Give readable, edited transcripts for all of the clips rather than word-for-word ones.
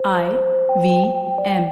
IVM.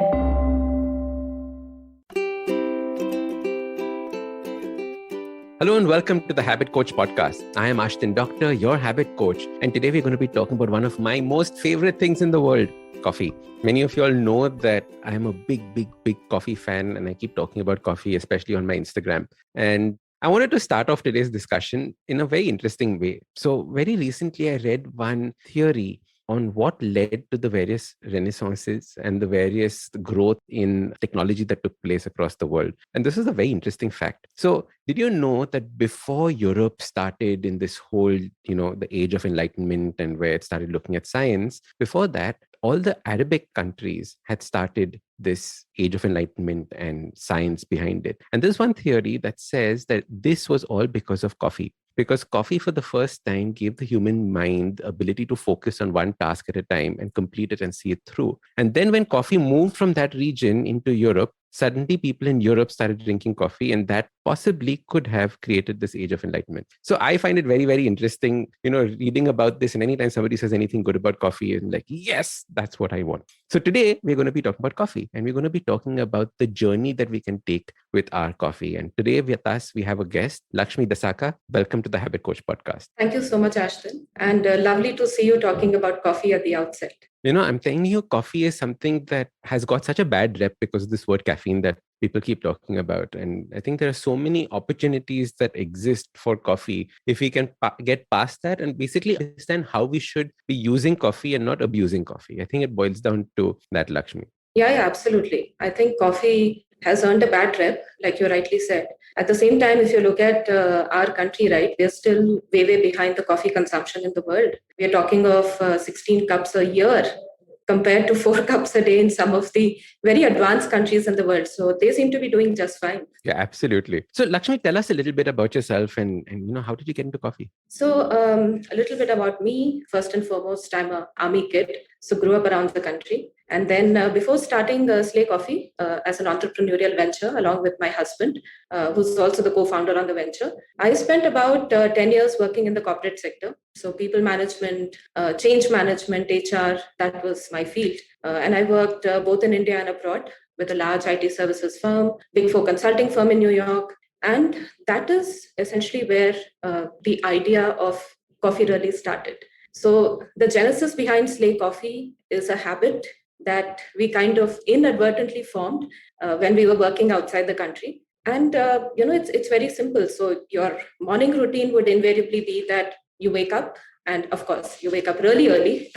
Hello and welcome to the Habit Coach podcast. I am Ashdin Doctor, your habit coach, and today we're going to be talking about one of my most favorite things in the world, coffee. Many of you all know that I am a big coffee fan, and I keep talking about coffee, especially on my Instagram. And I wanted to start off today's discussion in a very interesting way. So very recently, I read one theory on what led to the various renaissances and the various growth in technology that took place across the world. And this is a very interesting fact. So did you know that before Europe started in this whole, the age of enlightenment and where it started looking at science, before that, all the Arabic countries had started this age of enlightenment and science behind it. And there's one theory that says that this was all because of coffee. Because coffee for the first time gave the human mind the ability to focus on one task at a time and complete it and see it through. And then when coffee moved from that region into Europe, suddenly people in Europe started drinking coffee, and that possibly could have created this age of enlightenment. So I find it very interesting, reading about this. And anytime somebody says anything good about coffee, I'm like, yes, that's what I want. So today we're going to be talking about coffee, and we're going to be talking about the journey that we can take with our coffee. And today with us, we have a guest, Lakshmi Dasaka. Welcome to the Habit Coach podcast. Thank you so much, Ashton. And lovely to see you talking about coffee at the outset. I'm telling you, coffee is something that has got such a bad rep because of this word caffeine that people keep talking about. And I think there are so many opportunities that exist for coffee if we can get past that and basically understand how we should be using coffee and not abusing coffee. I think it boils down to that, Lakshmi. Yeah, absolutely. I think coffee has earned a bad rep, like you rightly said. At the same time, if you look at our country, right, we're still way behind the coffee consumption in the world. We're talking of 16 cups a year compared to 4 cups a day in some of the very advanced countries in the world. So they seem to be doing just fine. Yeah, absolutely. So Lakshmi, tell us a little bit about yourself and how did you get into coffee? So a little bit about me. First and foremost, I'm an army kid, so grew up around the country. And then before starting Slay Coffee as an entrepreneurial venture along with my husband, who's also the co-founder on the venture, I spent about 10 years working in the corporate sector. So people management, change management, HR, that was my field. And I worked both in India and abroad with a large IT services firm, Big Four consulting firm in New York. And that is essentially where the idea of coffee really started. So the genesis behind Slay Coffee is a habit that we kind of inadvertently formed when we were working outside the country. And, it's very simple. So your morning routine would invariably be that you wake up, and of course, you wake up really early.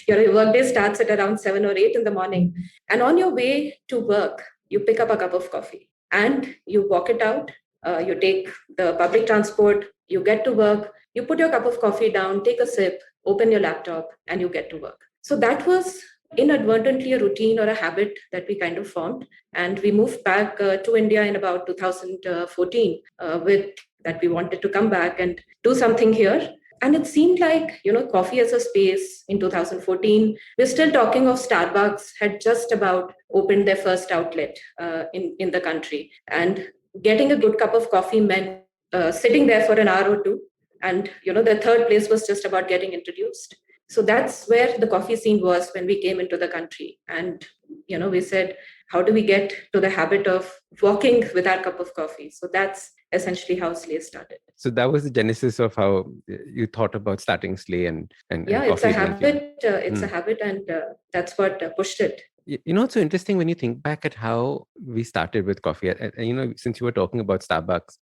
Your workday starts at around 7 or 8 in the morning. And on your way to work, you pick up a cup of coffee and you walk it out. You take the public transport, you get to work, you put your cup of coffee down, take a sip, open your laptop, and you get to work. So that was inadvertently a routine or a habit that we kind of formed. And we moved back to India in about 2014 with that we wanted to come back and do something here. And it seemed like, coffee as a space in 2014, we're still talking of Starbucks had just about opened their first outlet in the country. And getting a good cup of coffee meant sitting there for an hour or two. And, the third place was just about getting introduced. So that's where the coffee scene was when we came into the country. And, we said, how do we get to the habit of walking with our cup of coffee? So that's essentially how Slay started. So that was the genesis of how you thought about starting Slay and yeah, and it's a habit. It's a habit, and that's what pushed it. It's so interesting when you think back at how we started with coffee. Since you were talking about Starbucks,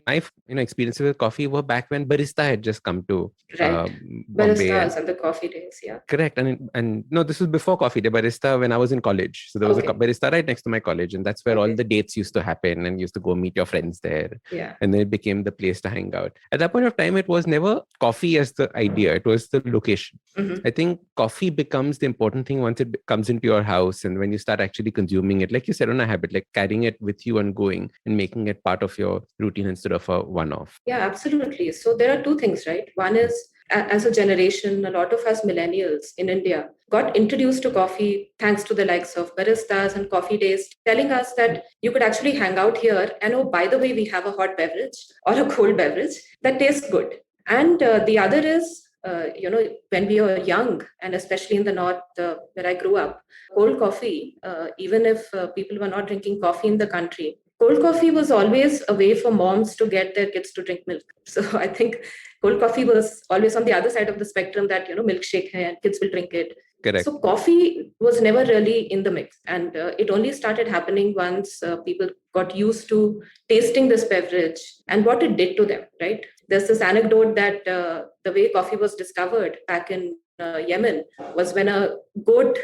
my experiences with coffee were back when barista had just come to Right. Bombay. Baristas and the coffee days, yeah. Correct. And no, this was before coffee day. Barista when I was in college. So there was a barista right next to my college, and that's where all the dates used to happen, and you used to go meet your friends there. Yeah. And then it became the place to hang out. At that point of time, it was never coffee as the idea. It was the location. I think coffee becomes the important thing once it comes into your house. And when you start actually consuming it, like you said, on a habit, like carrying it with you and going and making it part of your routine instead of a one-off. Yeah, absolutely. So there are two things, right? One is, as a generation, a lot of us millennials in India got introduced to coffee thanks to the likes of baristas and coffee days, telling us that you could actually hang out here. And oh, by the way, we have a hot beverage or a cold beverage that tastes good. And the other is, when we were young, and especially in the north where I grew up, cold coffee, even if people were not drinking coffee in the country, cold coffee was always a way for moms to get their kids to drink milk. So I think cold coffee was always on the other side of the spectrum, that, milkshake hai and kids will drink it. Correct. So coffee was never really in the mix. And it only started happening once people got used to tasting this beverage and what it did to them, right? There's this anecdote that the way coffee was discovered back in Yemen was when a goat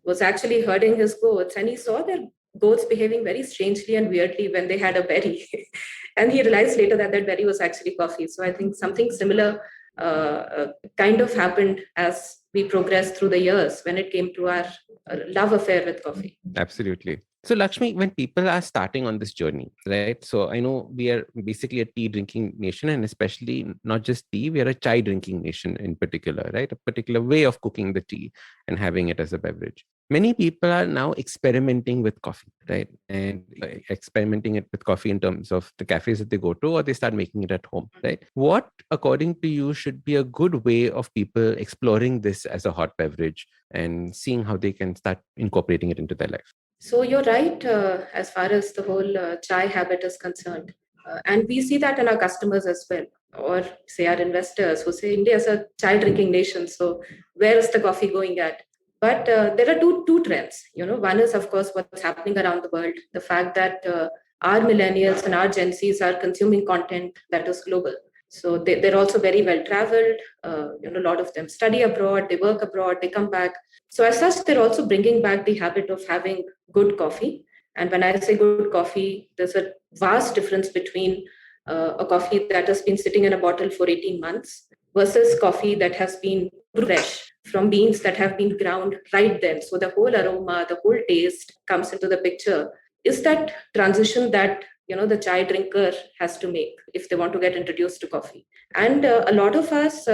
was actually herding his goats, and he saw their goats behaving very strangely and weirdly when they had a berry. And he realized later that that berry was actually coffee. So I think something similar kind of happened as we progressed through the years when it came to our love affair with coffee. Absolutely. So Lakshmi, when people are starting on this journey, right? So I know we are basically a tea drinking nation, and especially not just tea, we are a chai drinking nation in particular, right? A particular way of cooking the tea and having it as a beverage. Many people are now experimenting with coffee, right? And experimenting it with coffee in terms of the cafes that they go to, or they start making it at home, right? What, according to you, should be a good way of people exploring this as a hot beverage and seeing how they can start incorporating it into their life? So you're right as far as the whole chai habit is concerned. And we see that in our customers as well, or say our investors who say India is a chai drinking nation. So where is the coffee going at? But there are two trends. One is, of course, what's happening around the world. The fact that our millennials and our Gen Zs are consuming content that is global. So they're also very well traveled. A lot of them study abroad, they work abroad, they come back. So as such, they're also bringing back the habit of having good coffee. And when I say good coffee, there's a vast difference between a coffee that has been sitting in a bottle for 18 months versus coffee that has been fresh from beans that have been ground right then. So the whole aroma, the whole taste comes into the picture. Is that transition that the chai drinker has to make if they want to get introduced to coffee? And a lot of us,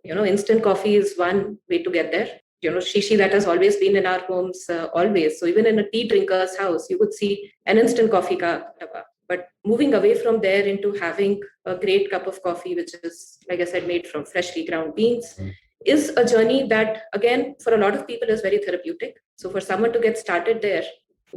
instant coffee is one way to get there. Shishi that has always been in our homes, always. So even in a tea drinker's house, you would see an instant coffee ka tapa. But moving away from there into having a great cup of coffee, which is, like I said, made from freshly ground beans, is a journey that, again, for a lot of people is very therapeutic. So for someone to get started there,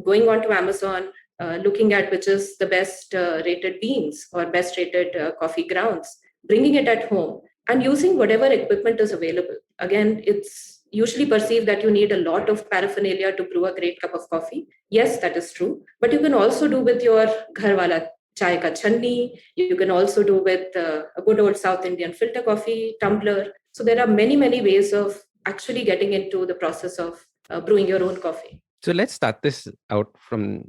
going on to Amazon, looking at which is the best rated beans or best rated coffee grounds, bringing it at home and using whatever equipment is available. Again, it's usually perceived that you need a lot of paraphernalia to brew a great cup of coffee. Yes, that is true. But you can also do with your ghar wala chai ka channi. You can also do with a good old South Indian filter coffee tumbler. So there are many, many ways of actually getting into the process of brewing your own coffee. So let's start this out from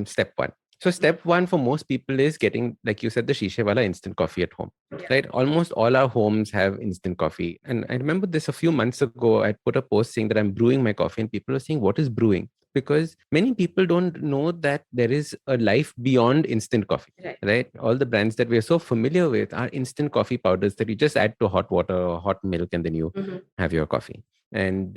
step one. So step one for most people is getting, like you said, the shisha wala instant coffee at home, right? Almost all our homes have instant coffee. And I remember this a few months ago, I put a post saying that I'm brewing my coffee, and people are saying, what is brewing? Because many people don't know that there is a life beyond instant coffee, right? All the brands that we're so familiar with are instant coffee powders that you just add to hot water or hot milk, and then you have your coffee. And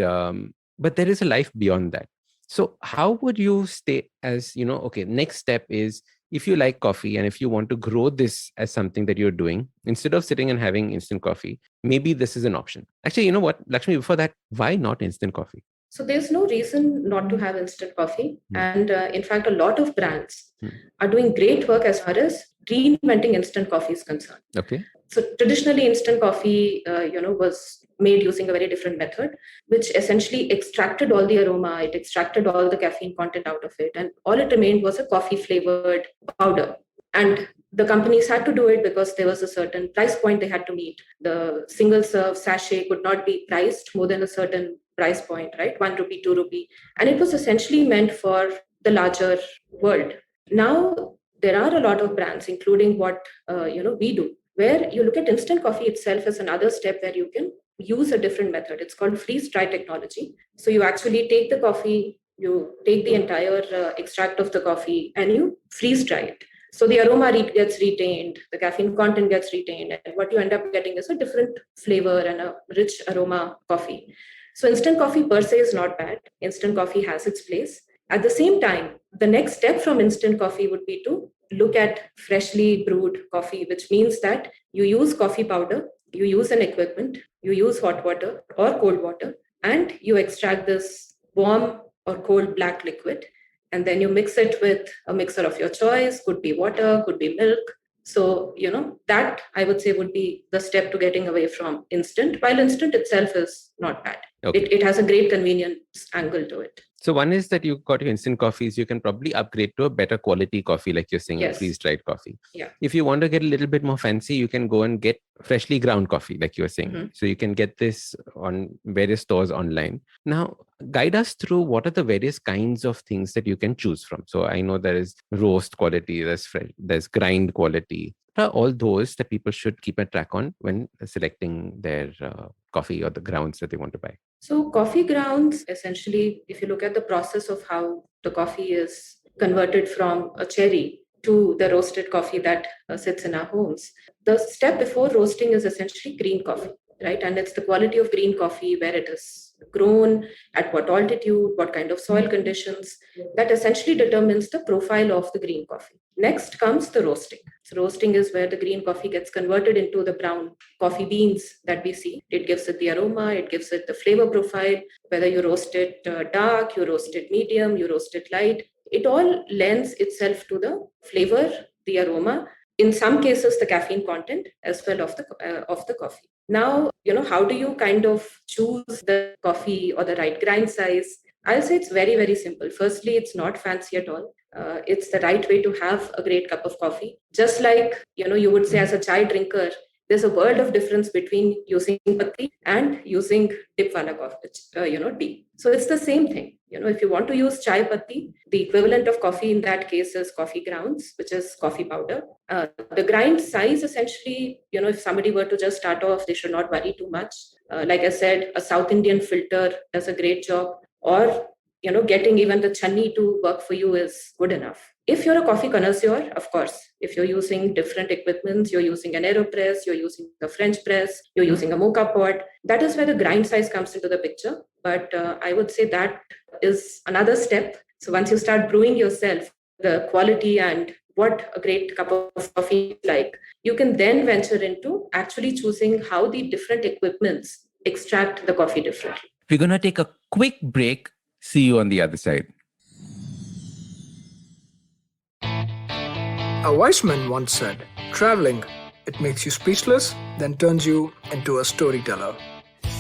but there is a life beyond that. So how would you stay as, okay, next step is, if you like coffee and if you want to grow this as something that you're doing, instead of sitting and having instant coffee, maybe this is an option. Actually, you know what, Lakshmi, before that, why not instant coffee? So there's no reason not to have instant coffee. And in fact, a lot of brands are doing great work as far as reinventing instant coffee is concerned. Okay. So traditionally, instant coffee, was made using a very different method, which essentially extracted all the aroma, it extracted all the caffeine content out of it, and all it remained was a coffee flavored powder. And the companies had to do it because there was a certain price point they had to meet. The single serve sachet could not be priced more than a certain price point, right? 1 rupee, 2 rupee. And it was essentially meant for the larger world. Now, there are a lot of brands, including what we do, where you look at instant coffee itself as another step where you can use a different method. It's called freeze dry technology. So you actually take the coffee, you take the entire extract of the coffee, and you freeze dry it. So the aroma gets retained, the caffeine content gets retained, and what you end up getting is a different flavor and a rich aroma coffee. So instant coffee per se is not bad. Instant coffee has its place. At the same time, the next step from instant coffee would be to look at freshly brewed coffee, which means that you use coffee powder, you use an equipment, you use hot water or cold water, and you extract this warm or cold black liquid, and then you mix it with a mixer of your choice, could be water, could be milk. So, that I would say would be the step to getting away from instant, while instant itself is not bad. Okay. It has a great convenience angle to it. So one is that you got your instant coffees, you can probably upgrade to a better quality coffee, like you're saying, Yes. freeze-dried coffee. Yeah. If you want to get a little bit more fancy, you can go and get freshly ground coffee, like you were saying. Mm-hmm. So you can get this on various stores online. Now, guide us through what are the various kinds of things that you can choose from. So I know there is roast quality, there's grind quality. What are all those that people should keep a track on when selecting their coffee or the grounds that they want to buy? So coffee grounds, essentially, if you look at the process of how the coffee is converted from a cherry to the roasted coffee that sits in our homes, the step before roasting is essentially green coffee, right? And it's the quality of green coffee, where it is grown, at what altitude, what kind of soil conditions, that essentially determines the profile of the green coffee. Next comes the roasting. So roasting is where the green coffee gets converted into the brown coffee beans that we see. It gives it the aroma, it gives it the flavor profile, whether you roast it dark, you roast it medium, you roast it light. It all lends itself to the flavor, the aroma, in some cases the caffeine content as well of the coffee. Now, how do you kind of choose the coffee or the right grind size? I'll say it's very, very simple. Firstly, it's not fancy at all. It's the right way to have a great cup of coffee. Just like, you would say as a chai drinker, there's a world of difference between using patti and using dip wala coffee, tea. So it's the same thing. If you want to use chai patti, the equivalent of coffee in that case is coffee grounds, which is coffee powder. The grind size, essentially, if somebody were to just start off, they should not worry too much. Like I said, a South Indian filter does a great job, or getting even the channi to work for you is good enough. If you're a coffee connoisseur, of course, if you're using different equipments, you're using an AeroPress, you're using a French press, you're using a Mocha Pot, that is where the grind size comes into the picture. But I would say that is another step. So once you start brewing yourself, the quality and what a great cup of coffee is like, you can then venture into actually choosing how the different equipments extract the coffee differently. We're going to take a quick break. See you on the other side. A wise man once said, traveling, it makes you speechless, then turns you into a storyteller.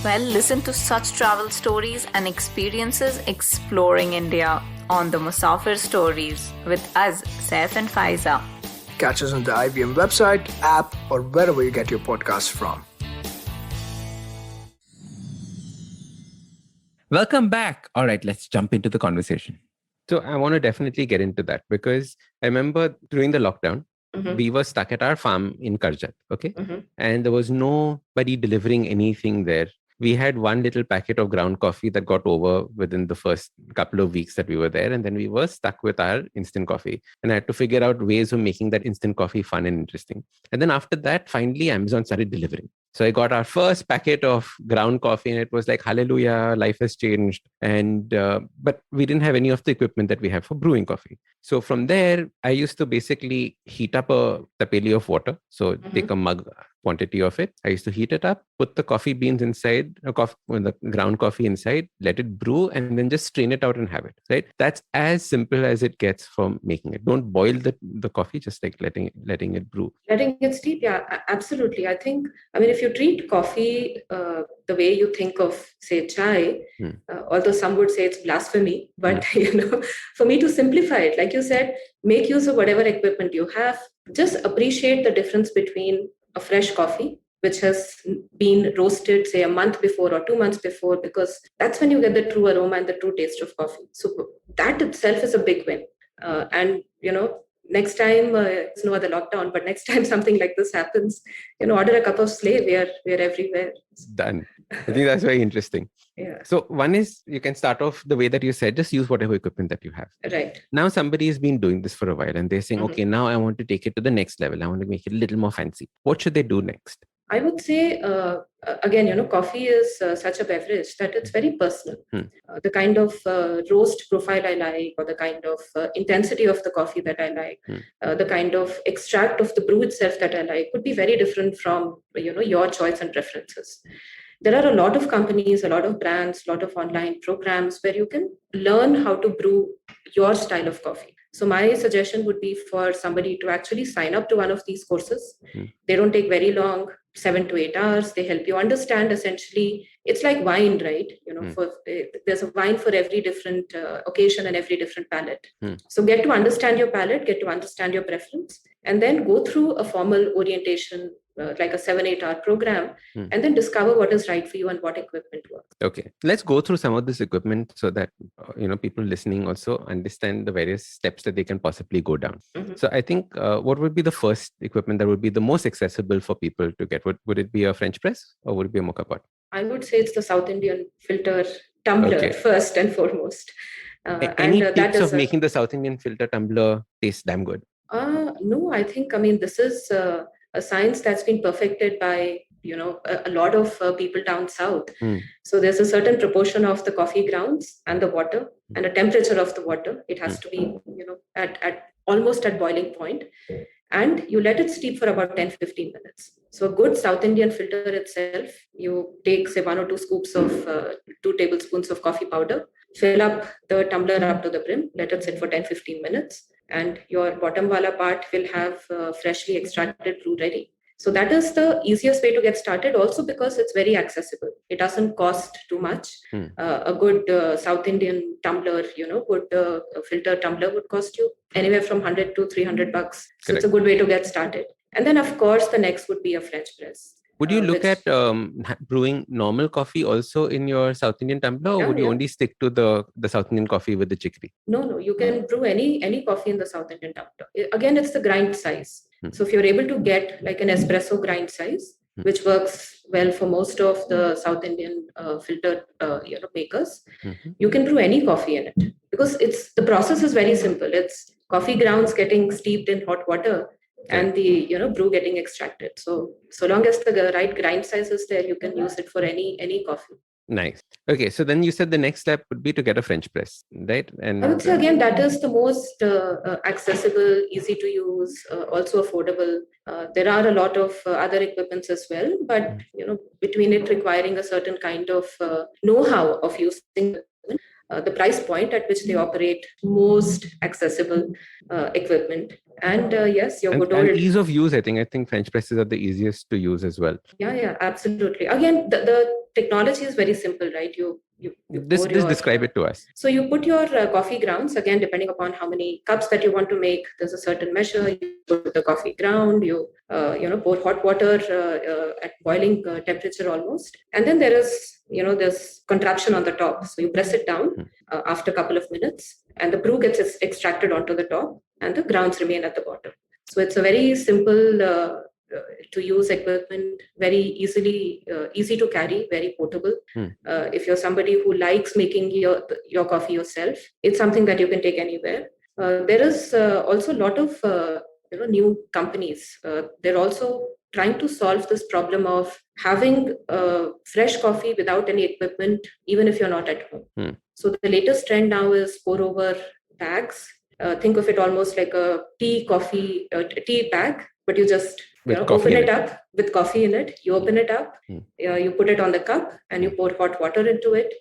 Well, listen to such travel stories and experiences exploring India on the Musafir Stories with us, Saif and Faiza. Catch us on the IBM website, app, or wherever you get your podcasts from. Welcome back. All right, let's jump into the conversation. So I want to definitely get into that, because I remember during the lockdown, we were stuck at our farm in Karjat, okay? And there was nobody delivering anything there. We had one little packet of ground coffee that got over within the first couple of weeks that we were there. And then we were stuck with our instant coffee. And I had to figure out ways of making that instant coffee fun and interesting. And then after that, finally, Amazon started delivering. So I got our first packet of ground coffee, and it was like, hallelujah, life has changed. And but we didn't have any of the equipment that we have for brewing coffee. So from there, I used to basically heat up a tapeli of water. So take a mug quantity of it. I used to heat it up, put the coffee beans inside, the ground coffee inside, let it brew, and then just strain it out and have it, right? That's as simple as it gets from making it. Don't boil the coffee, just like letting it brew. Letting it steep, yeah, absolutely. I mean, if you treat coffee the way you think of, say, chai, although some would say it's blasphemy, but for me to simplify it, like you said, make use of whatever equipment you have. Just appreciate the difference between a fresh coffee, which has been roasted, say, a month before or 2 months before, because that's when you get the true aroma and the true taste of coffee. So that itself is a big win. And next time, it's no other lockdown, but next time something like this happens, order a cup of Slay. We're everywhere. Done. I think that's very interesting. Yeah. So one is, you can start off the way that you said, just use whatever equipment that you have. Right. Now somebody has been doing this for a while and they're saying, okay, now I want to take it to the next level. I want to make it a little more fancy. What should they do next? I would say, again, coffee is such a beverage that it's very personal. The kind of roast profile I like, or the kind of intensity of the coffee that I like, the kind of extract of the brew itself that I like could be very different from, your choice and preferences. There are a lot of companies, a lot of brands, a lot of online programs where you can learn how to brew your style of coffee. So my suggestion would be for somebody to actually sign up to one of these courses. They don't take very long, 7 to 8 hours. They help you understand, essentially. It's like wine, right? There's a wine for every different occasion and every different palate. So get to understand your palate, get to understand your preference, and then go through a formal orientation, like a 7-8 hour program, and then discover what is right for you and what equipment works. Okay, let's go through some of this equipment so that people listening also understand the various steps that they can possibly go down. So I think what would be the first equipment that would be the most accessible for people to get? Would it be a French press or would it be a Mocha Pot? I would say it's the South Indian filter tumbler, first and foremost. Any tips of making the South Indian filter tumbler taste damn good? No, I think, this is a science that's been perfected by a lot of people down south. So there's a certain proportion of the coffee grounds and the water and the temperature of the water. It has to be at almost at boiling point, and you let it steep for about 10-15 minutes. So a good South Indian filter itself, you take, say, 1 or 2 scoops of 2 tablespoons of coffee powder, fill up the tumbler up to the brim, let it sit for 10-15 minutes, and your bottom wala part will have freshly extracted brew ready. So that is the easiest way to get started, also because it's very accessible. It doesn't cost too much. A good South Indian tumbler, good filter tumbler would cost you anywhere from $100 to $300. So it's a good way to get started. And then, of course, the next would be a French press. Would you look at brewing normal coffee also in your South Indian tumbler, or would you only stick to the South Indian coffee with the chicory? No, you can brew any coffee in the South Indian tumbler. Again, it's the grind size. So if you're able to get like an espresso grind size, which works well for most of the South Indian filter makers, you can brew any coffee in it, because the process is very simple. It's coffee grounds getting steeped in hot water and the brew getting extracted. So long as the right grind size is there, you can use it for any coffee. Nice. Okay, so then you said the next step would be to get a French press, right? And I would say, again, that is the most accessible, easy to use, also affordable. There are a lot of other equipments as well, but between it requiring a certain kind of know-how of using the price point at which they operate, most accessible equipment. And yes, your good old ease of use. I think French presses are the easiest to use as well. Yeah, absolutely. Again, the technology is very simple, right? You describe it to us. So you put your coffee grounds, again, depending upon how many cups that you want to make. There's a certain measure. You put the coffee ground. You pour hot water at boiling temperature almost, and then there is this contraption on the top. So you press it down after a couple of minutes, and the brew gets extracted onto the top, and the grounds remain at the bottom. So it's a very simple to use equipment, very easy to carry, very portable. If you're somebody who likes making your coffee yourself, it's something that you can take anywhere. There is also a lot of new companies. They're also trying to solve this problem of having fresh coffee without any equipment, even if you're not at home. So the latest trend now is pour over bags. Think of it almost like a tea bag, but you just open it up with coffee in it. You open it up, you put it on the cup, and you pour hot water into it.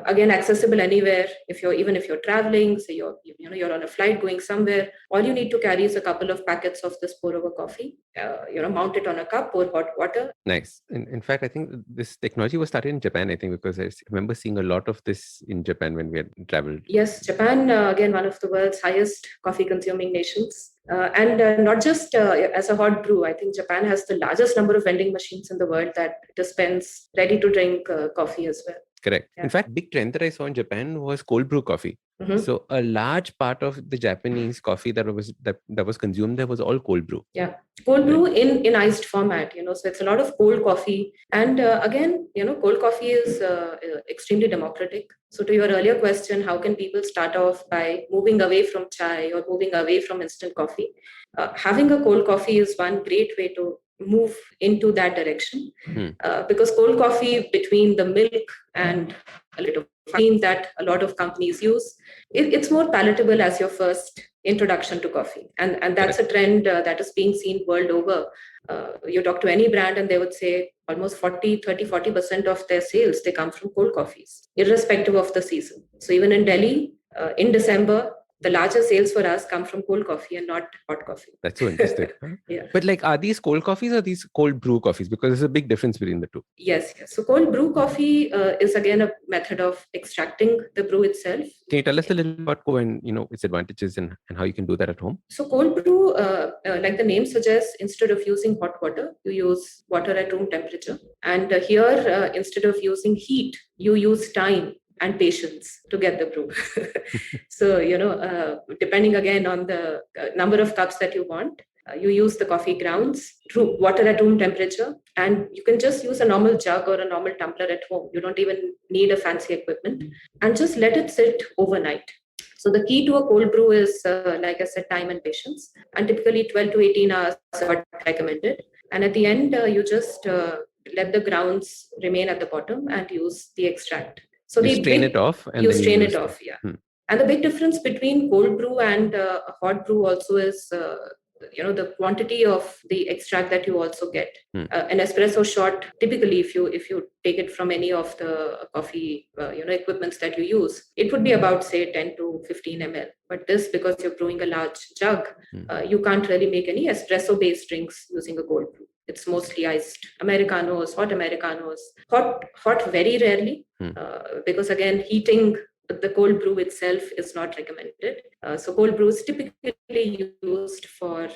Again, accessible anywhere. Even if you're traveling, say you're on a flight going somewhere, all you need to carry is a couple of packets of this pour over coffee. Mount it on a cup, pour hot water. Nice. In fact, I think this technology was started in Japan, because I remember seeing a lot of this in Japan when we had traveled. Yes, Japan, again, one of the world's highest coffee consuming nations. And not just as a hot brew, I think Japan has the largest number of vending machines in the world that dispense ready to drink coffee as well. Correct. Yeah. In fact, big trend that I saw in Japan was cold brew coffee. So a large part of the Japanese coffee that was consumed there was all cold brew. Yeah, cold brew in iced format. So it's a lot of cold coffee, and again, cold coffee is extremely democratic. So to your earlier question, how can people start off by moving away from chai or moving away from instant coffee? Having a cold coffee is one great way to move into that direction because cold coffee, between the milk and a little caffeine that a lot of companies use, it's more palatable as your first introduction to coffee, and that's a trend that is being seen world over. You talk to any brand and they would say almost 40% of their sales, they come from cold coffees, irrespective of the season. So even in Delhi, in December, the larger sales for us come from cold coffee and not hot coffee. That's so interesting. Yeah. But like, are these cold coffees or these cold brew coffees? Because there's a big difference between the two. Yes. So cold brew coffee is again a method of extracting the brew itself. Can you tell us a little about and its advantages and how you can do that at home? So cold brew, like the name suggests, instead of using hot water, you use water at room temperature. And here, instead of using heat, you use time and patience to get the brew. So, depending again on the number of cups that you want, you use the coffee grounds, water at room temperature, and you can just use a normal jug or a normal tumbler at home. You don't even need a fancy equipment, and just let it sit overnight. So the key to a cold brew is, like I said, time and patience, and typically 12 to 18 hours is what recommended. And at the end, you just let the grounds remain at the bottom and use the extract. So you strain it off. And you strain it off, yeah. And the big difference between cold brew and a hot brew also is, the quantity of the extract that you also get. An espresso shot, typically, if you take it from any of the coffee, equipments that you use, it would be about, say, 10 to 15 ml. But this, because you're brewing a large jug, you can't really make any espresso-based drinks using a cold brew. It's mostly iced Americanos, hot very rarely, because again, heating the cold brew itself is not recommended. So cold brew is typically used for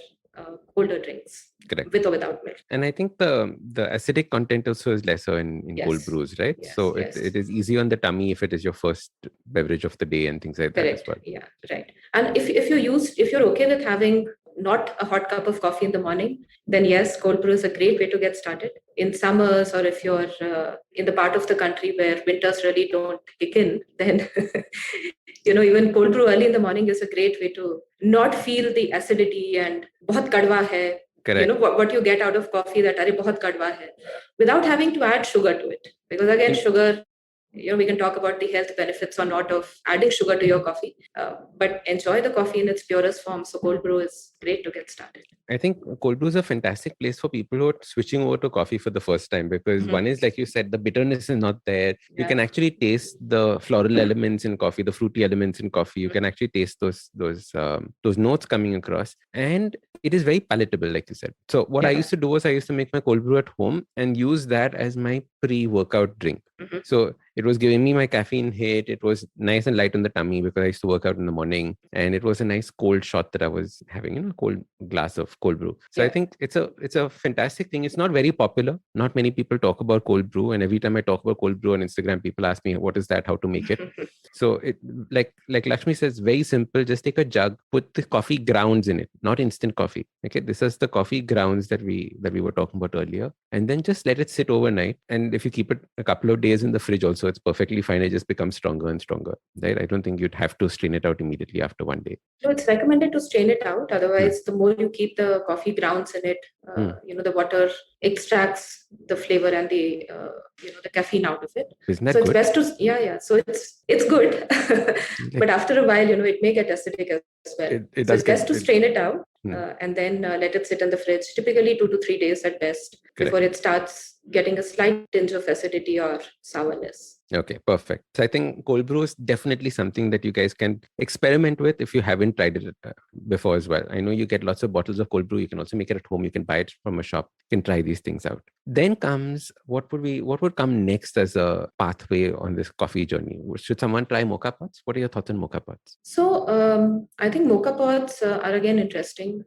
colder drinks. Correct. With or without milk. And I think the acidic content also is lesser in cold brews, right? Yes, so yes. It is easy on the tummy if it is your first beverage of the day and things like Correct. that as well. Yeah, right. And if you're okay with having not a hot cup of coffee in the morning, then yes, cold brew is a great way to get started. In summers, or if you're in the part of the country where winters really don't kick in, then even cold brew early in the morning is a great way to not feel the acidity and bahut kadwa hai. Correct. What you get out of coffee, that are bahut kadwa hai, without having to add sugar to it. Because again, sugar, we can talk about the health benefits or not of adding sugar to your coffee, but enjoy the coffee in its purest form. So cold brew is great to get started. I think cold brew is a fantastic place for people who are switching over to coffee for the first time, because one is, like you said, the bitterness is not there. Yeah. You can actually taste the floral elements in coffee, the fruity elements in coffee. You can actually taste those notes coming across, and it is very palatable, like you said. So what I used to do was I used to make my cold brew at home and use that as my pre-workout drink. So it was giving me my caffeine hit. It was nice and light on the tummy because I used to work out in the morning, and it was a nice cold shot that I was having, cold glass of cold brew. So I think it's a fantastic thing. It's not very popular. Not many people talk about cold brew, and every time I talk about cold brew on Instagram, people ask me, what is that, how to make it? So it, like Lakshmi says, very simple. Just take a jug, put the coffee grounds in it, not instant coffee. Okay, this is the coffee grounds that we were talking about earlier, and then just let it sit overnight. And if you keep it a couple of days in the fridge also, it's perfectly fine. It just becomes stronger and stronger, right? I don't think you'd have to strain it out immediately after one day. So it's recommended to strain it out. Otherwise, the more you keep the coffee grounds in it, the water extracts the flavor and the caffeine out of it. Isn't that so good? It's best to So it's good, but after a while, it may get acidic as well. It's best to strain it out and then let it sit in the fridge. Typically 2 to 3 days at best. Correct. Before it starts getting a slight tinge of acidity or sourness. Okay, perfect. So I think cold brew is definitely something that you guys can experiment with if you haven't tried it before as well. I know you get lots of bottles of cold brew. You can also make it at home. You can buy it from a shop. You can try these things out. Then comes what would come next as a pathway on this coffee journey? Should someone try Mocha Pots? What are your thoughts on Mocha Pots? So I think Mocha Pots are again interesting,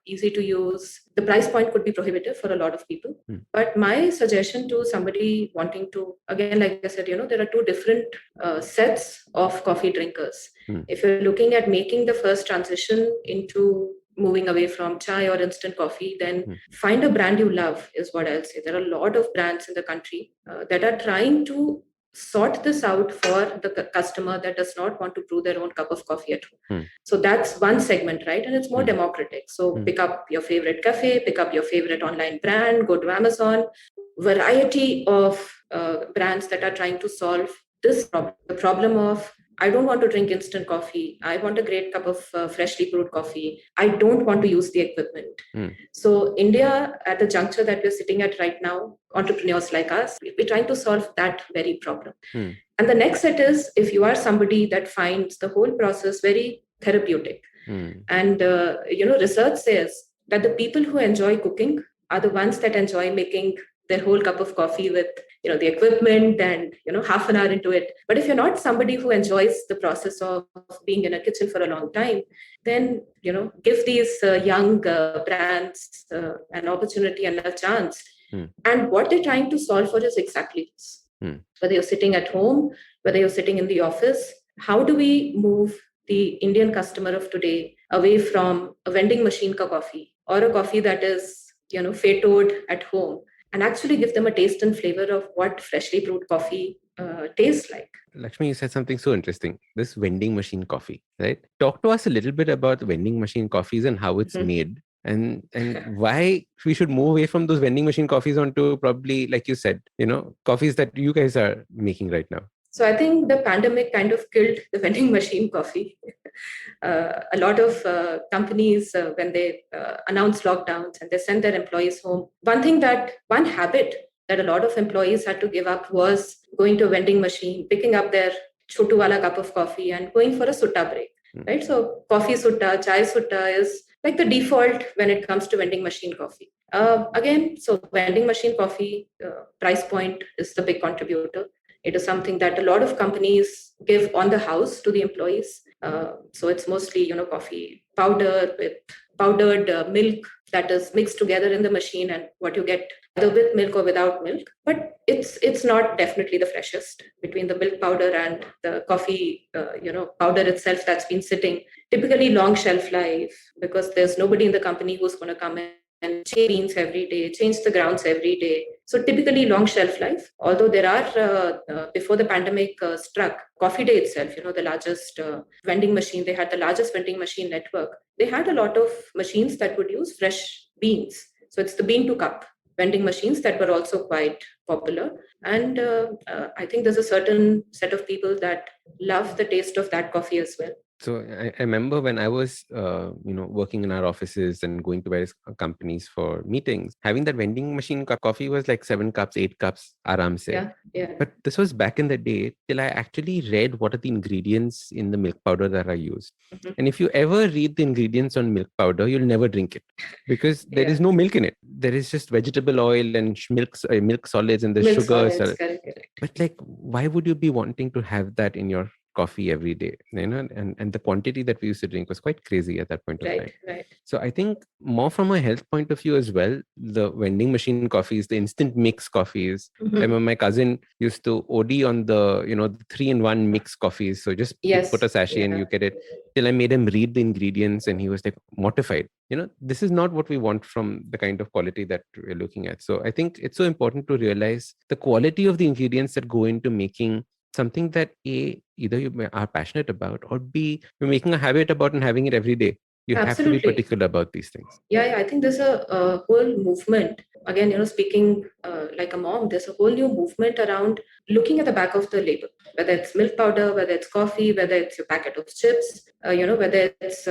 easy to use. The price point could be prohibitive for a lot of people. But my suggestion to somebody wanting to, again, like I said, there are two different sets of coffee drinkers. If you're looking at making the first transition into moving away from chai or instant coffee, then find a brand you love is what I'll say. There are a lot of brands in the country that are trying to sort this out for the customer that does not want to brew their own cup of coffee at home. Hmm. So that's one segment, right? And it's more democratic. So pick up your favorite cafe, pick up your favorite online brand, go to Amazon. Variety of brands that are trying to solve this problem, the problem of I don't want to drink instant coffee. I want a great cup of freshly brewed coffee. I don't want to use the equipment. So India, at the juncture that we're sitting at right now, entrepreneurs like us, we're trying to solve that very problem. And the next set is if you are somebody that finds the whole process very therapeutic. And, research says that the people who enjoy cooking are the ones that enjoy making their whole cup of coffee with the equipment and half an hour into it. But if you're not somebody who enjoys the process of being in a kitchen for a long time, then give these young brands an opportunity and a chance. And what they're trying to solve for is exactly this. Whether you're sitting at home, whether you're sitting in the office, how do we move the Indian customer of today away from a vending machine coffee or a coffee that is fetoed at home, and actually give them a taste and flavor of what freshly brewed coffee tastes like. Lakshmi, you said something so interesting. This vending machine coffee, right? Talk to us a little bit about vending machine coffees and how it's made, and why we should move away from those vending machine coffees onto probably, like you said, coffees that you guys are making right now. So I think the pandemic kind of killed the vending machine coffee. A lot of companies, when they announced lockdowns and they sent their employees home, one habit that a lot of employees had to give up was going to a vending machine, picking up their chotu wala cup of coffee and going for a sutta break, right? So coffee sutta, chai sutta is like the default when it comes to vending machine coffee. So vending machine coffee price point is the big contributor. It is something that a lot of companies give on the house to the employees. So it's mostly, coffee powder with powdered milk that is mixed together in the machine, and what you get either with milk or without milk. But it's not definitely the freshest between the milk powder and the coffee, powder itself that's been sitting. Typically long shelf life, because there's nobody in the company who's going to come in and change beans every day, change the grounds every day. So typically long shelf life. Although there are, before the pandemic struck, Coffee Day itself, the largest vending machine, they had the largest vending machine network. They had a lot of machines that would use fresh beans. So it's the bean to cup vending machines that were also quite popular. And I think there's a certain set of people that love the taste of that coffee as well. So I remember when I was, working in our offices and going to various companies for meetings, having that vending machine coffee was like 7 cups, 8 cups, aram se. Yeah. But this was back in the day till I actually read what are the ingredients in the milk powder that are used. And if you ever read the ingredients on milk powder, you'll never drink it because there is no milk in it. There is just vegetable oil and milk solids and the Milk sugar. solids, correct. But why would you be wanting to have that in your coffee every day, and the quantity that we used to drink was quite crazy at that point of time. Right. So I think more from a health point of view as well, the vending machine coffees, the instant mix coffees. I remember my cousin used to OD on the 3-in-1 mix coffees. So just put a sachet and you get it. Till I made him read the ingredients and he was like mortified. This is not what we want from the kind of quality that we're looking at. So I think it's so important to realize the quality of the ingredients that go into making something that A, either you are passionate about, or B, you're making a habit about and having it every day. You Absolutely. have to be particular about these things. Yeah. I think there's a whole movement. Again, speaking like a mom, there's a whole new movement around looking at the back of the label, whether it's milk powder, whether it's coffee, whether it's your packet of chips, whether it's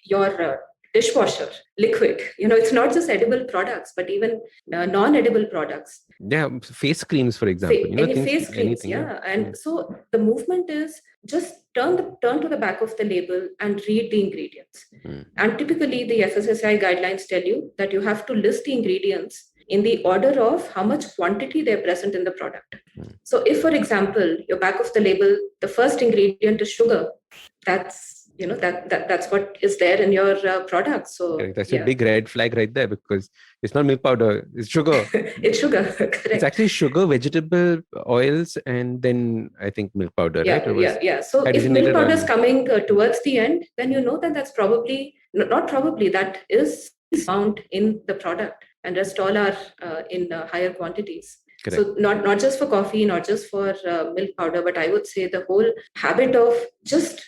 your dishwasher liquid. It's not just edible products, but even non-edible products. Yeah, face creams, for example. Face creams, And so the movement is just turn to the back of the label and read the ingredients. And typically the FSSAI guidelines tell you that you have to list the ingredients in the order of how much quantity they're present in the product. So if, for example, your back of the label, the first ingredient is sugar, that's what is there in your product. So correct. That's a big red flag right there, because it's not milk powder, it's sugar. It's sugar, correct. It's actually sugar, vegetable oils, and then I think milk powder, right? So if milk powder is coming towards the end, then that's probably, not probably, that is found in the product, and rest all are in higher quantities. Correct. So not just for coffee, not just for milk powder, but I would say the whole habit of just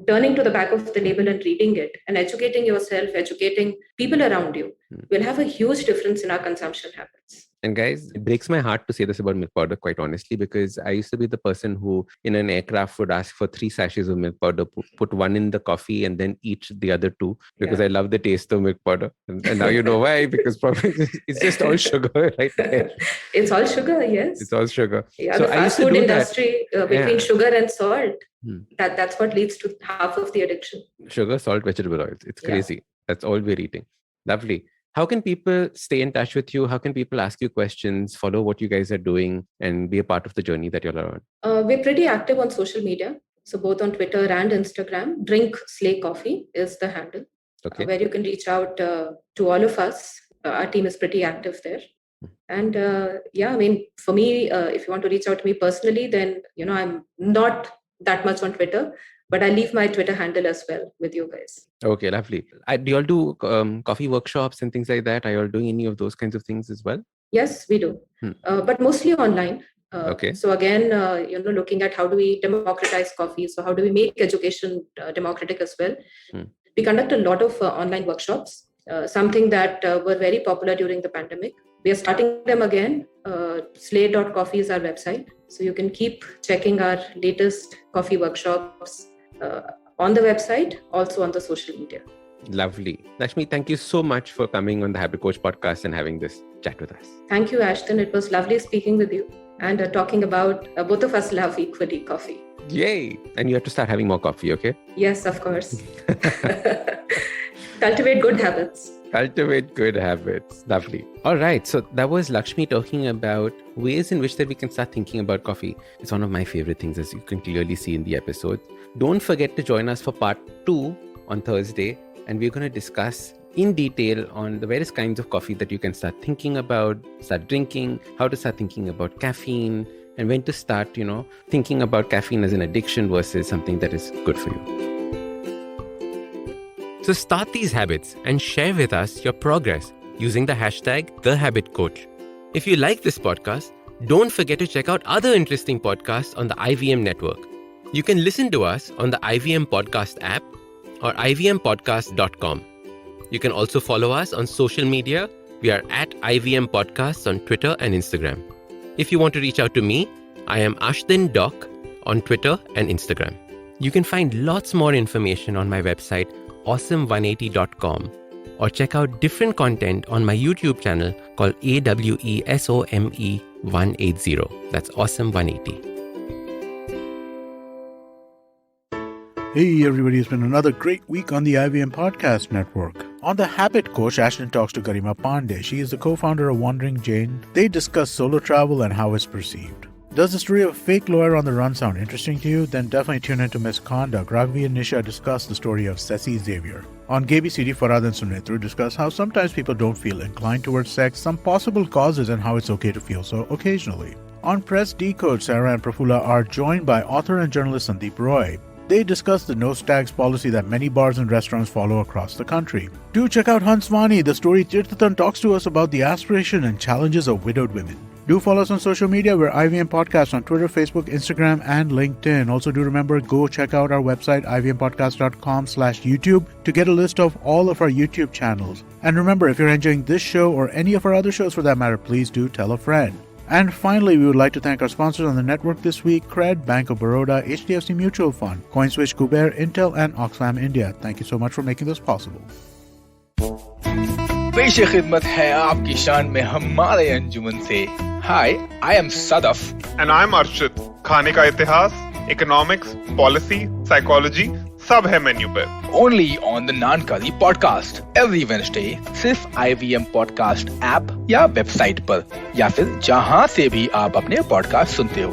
turning to the back of the label and reading it and educating yourself, educating people around you will have a huge difference in our consumption habits. And guys, it breaks my heart to say this about milk powder, quite honestly, because I used to be the person who in an aircraft would ask for 3 sachets of milk powder, put one in the coffee and then eat the other 2 because I love the taste of milk powder. And now you know why, because probably it's just all sugar right there. It's all sugar, yes. It's all sugar. Yeah, so the I used fast to food do industry between sugar and salt, Hmm. that's what leads to half of the addiction. Sugar, salt, vegetable oils. It's crazy. That's all we're eating. Lovely. How can people stay in touch with you? How can people ask you questions, follow what you guys are doing, and be a part of the journey that you're on? We're pretty active on social media. So both on Twitter and Instagram. Drink Slay Coffee is the handle, where you can reach out to all of us. Our team is pretty active there. And for me, if you want to reach out to me personally, then, I'm not that much on Twitter, but I leave my Twitter handle as well with you guys. Okay, lovely. Do you all do coffee workshops and things like that? Are you all doing any of those kinds of things as well? Yes, we do, but mostly online. Okay. So again, looking at how do we democratize coffee? So how do we make education democratic as well? We conduct a lot of online workshops, something that were very popular during the pandemic. We are starting them again. Slay.coffee is our website. So you can keep checking our latest coffee workshops on the website, also on the social media. Lovely. Lakshmi, thank you so much for coming on the Habit Coach podcast and having this chat with us. Thank you, Ashdin. It was lovely speaking with you and talking about both of us love equally coffee. Yay. And you have to start having more coffee, okay? Yes, of course. Cultivate good habits. Cultivate good habits. Lovely. All right. So that was Lakshmi talking about ways in which that we can start thinking about coffee. It's one of my favorite things, as you can clearly see in the episode. Don't forget to join us for part 2 on Thursday. And we're going to discuss in detail on the various kinds of coffee that you can start thinking about, start drinking, how to start thinking about caffeine, and when to start, thinking about caffeine as an addiction versus something that is good for you. So start these habits and share with us your progress using the hashtag TheHabitCoach. If you like this podcast, don't forget to check out other interesting podcasts on the IVM network. You can listen to us on the IVM Podcast app or ivmpodcast.com. You can also follow us on social media. We are at IVM Podcasts on Twitter and Instagram. If you want to reach out to me, I am Ashdin Doc on Twitter and Instagram. You can find lots more information on my website, awesome180.com, or check out different content on my YouTube channel called AWESOME180. That's Awesome180. Hey everybody, it's been another great week on the IVM Podcast Network. On The Habit Coach, Ashdin talks to Garima Pandey. She is the co-founder of Wandering Jane. They discuss solo travel and how it's perceived. Does the story of a fake lawyer on the run sound interesting to you? Then definitely tune into Misconduct. Raghavi and Nisha discuss the story of Ceci Xavier. On KBCD, Farhad and Sunitru discuss how sometimes people don't feel inclined towards sex, some possible causes, and how it's okay to feel so occasionally. On Press Decode, Sarah and Prafula are joined by author and journalist Sandeep Roy. They discuss the no stags policy that many bars and restaurants follow across the country. Do check out Hansvani, the story Tirthathan talks to us about the aspiration and challenges of widowed women. Do follow us on social media. We're IVM Podcast on Twitter, Facebook, Instagram, and LinkedIn. Also, do remember, go check out our website, ivmpodcast.com/YouTube, to get a list of all of our YouTube channels. And remember, if you're enjoying this show or any of our other shows for that matter, please do tell a friend. And finally, we would like to thank our sponsors on the network this week, Cred, Bank of Baroda, HDFC Mutual Fund, CoinSwitch, Kuber, Intel, and Oxfam India. Thank you so much for making this possible. पेश खिदमत है आपकी शान में हमारे अंजुमन से. Hi, I am Sadaf. And I'm Arshit. खाने का इतिहास, economics, policy, psychology, सब है मेन्यू पे. Only on the Nankali podcast every Wednesday. सिर्फ IVM podcast app या वेबसाइट पर या फिर जहां से भी आप अपने पॉडकास्ट सुनते हो.